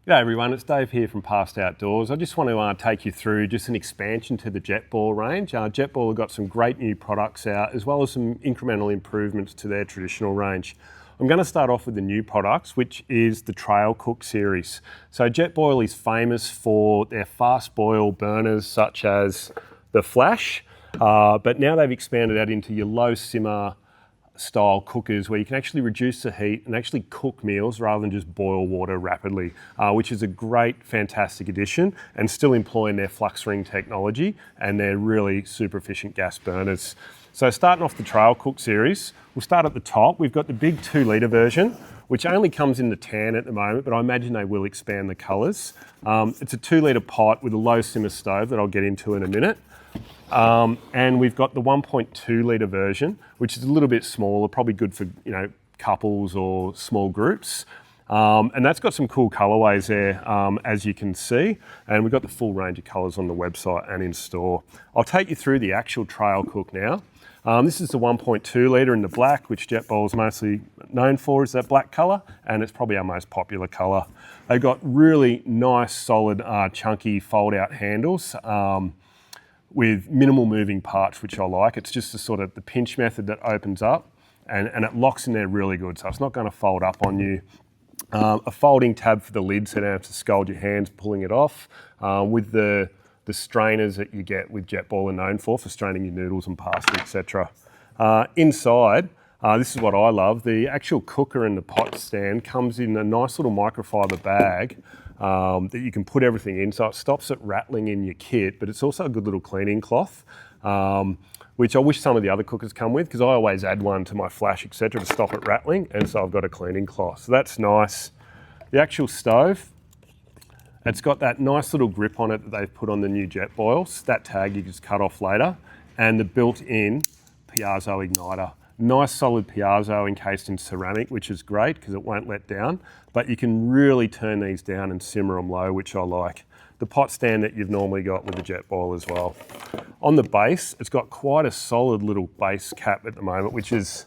G'day everyone, it's Dave here from Past Outdoors. I just want to take you through just an expansion to the Jetboil range. Jetboil have got some great new products out as well as some incremental improvements to their traditional range. I'm going to start off with the new products, which is the TrailCook series. So Jetboil is famous for their fast boil burners such as the Flash, but now they've expanded that into your low simmer style cookers where you can actually reduce the heat and actually cook meals rather than just boil water rapidly, which is a great, fantastic addition and still employing their flux ring technology and their really super efficient gas burners. So starting off the TrailCook series, we'll start at the top. We've got the big 2-litre version, which only comes in the tan at the moment, but I imagine they will expand the colours. It's a 2-litre pot with a low simmer stove that I'll get into in a minute. And we've got the 1.2 litre version, which is a little bit smaller, probably good for couples or small groups. And that's got some cool colourways there, as you can see. And we've got the full range of colours on the website and in store. I'll take you through the actual TrailCook now. This is the 1.2 litre in the black, which Jetboil is mostly known for, is that black colour, and it's probably our most popular colour. They've got really nice, solid, chunky fold-out handles. With minimal moving parts, which I like. It's just the pinch method that opens up and it locks in there really good. So it's not going to fold up on you. A folding tab for the lid so you don't have to scald your hands pulling it off. With the strainers that you get with Jetboil are known for straining your noodles and pasta, etc. Inside, this is what I love. The actual cooker and the pot stand comes in a nice little microfiber bag that you can put everything in, so it stops it rattling in your kit, but it's also a good little cleaning cloth, which I wish some of the other cookers come with, because I always add one to my Flash, etc., to stop it rattling, and so I've got a cleaning cloth. So that's nice. The actual stove, it's got that nice little grip on it that they've put on the new Jetboils. That tag you can just cut off later, and the built-in piezo igniter. Nice solid piezo encased in ceramic, which is great because it won't let down, but you can really turn these down and simmer them low, which I like. The pot stand that you've normally got with the Jetboil as well. On the base, it's got quite a solid little base cap at the moment, which is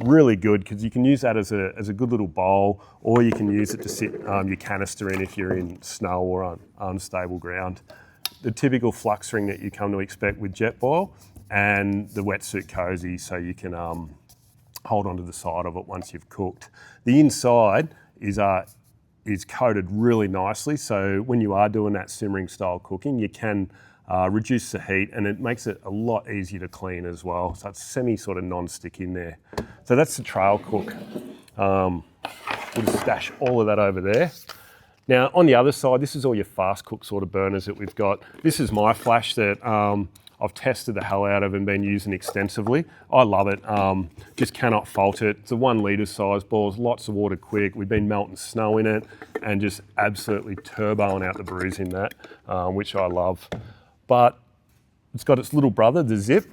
really good because you can use that as a good little bowl, or you can use it to sit your canister in if you're in snow or on unstable ground. The typical flux ring that you come to expect with Jetboil, and the wetsuit cozy so you can hold onto the side of it once you've cooked. The inside is coated really nicely, so when you are doing that simmering style cooking, you can reduce the heat, and it makes it a lot easier to clean as well. So it's semi non-stick in there. So that's the TrailCook. We'll just stash all of that over there. Now on the other side, this is all your fast cook sort of burners that we've got. This is my Flash that I've tested the hell out of and been using extensively. I love it, just cannot fault it. It's a 1 litre size, boils lots of water quick. We've been melting snow in it and just absolutely turboing out the brews in that, which I love. But it's got its little brother, the Zip,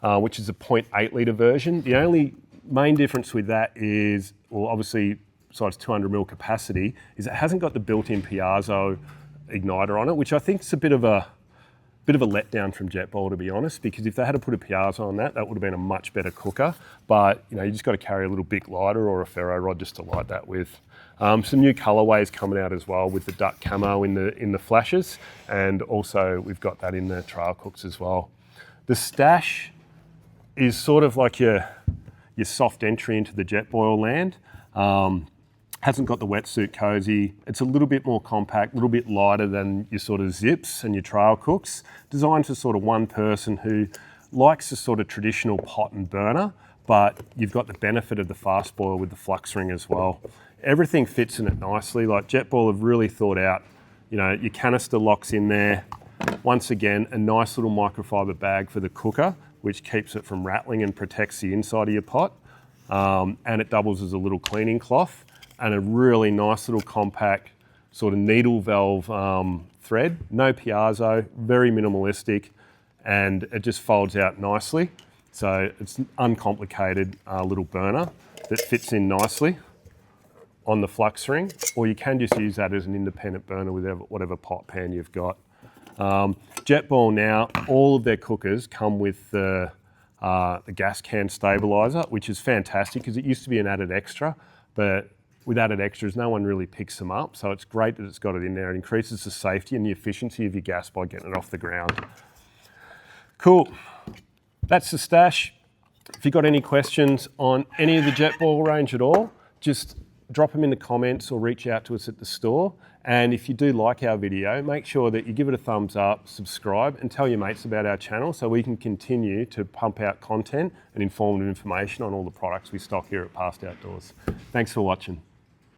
which is a 0.8 litre version. The only main difference with that is, well, obviously, besides 200ml capacity, is it hasn't got the built-in piezo igniter on it, which I think is a bit of a letdown from Jetboil, to be honest, because if they had to put a piezo on that, that would have been a much better cooker. But you just got to carry a little Bic lighter or a ferro rod just to light that with. Some new colorways coming out as well with the duck camo in the Flashes, and also we've got that in the TrailCooks as well. The Stash is sort of like your soft entry into the Jetboil land. Hasn't got the wetsuit cozy. It's a little bit more compact, a little bit lighter than your sort of Zips and your TrailCooks. Designed for sort of one person who likes a sort of traditional pot and burner, but you've got the benefit of the fast boil with the flux ring as well. Everything fits in it nicely. Like Jetboil have really thought out, your canister locks in there. Once again, a nice little microfiber bag for the cooker, which keeps it from rattling and protects the inside of your pot. And it doubles as a little cleaning cloth. And a really nice little compact sort of needle valve thread. No piezo, very minimalistic, and it just folds out nicely. So it's an uncomplicated little burner that fits in nicely on the flux ring, or you can just use that as an independent burner with whatever pot pan you've got. Jetboil now, all of their cookers come with the gas can stabilizer, which is fantastic because it used to be an added extra, but with added extras. No one really picks them up, so it's great that it's got it in there. It increases the safety and the efficiency of your gas by getting it off the ground. Cool. That's the stash. If you've got any questions on any of the Jetboil range at all, just drop them in the comments or reach out to us at the store. And if you do like our video, make sure that you give it a thumbs up, subscribe, and tell your mates about our channel so we can continue to pump out content and informative information on all the products we stock here at Past Outdoors. Thanks for watching.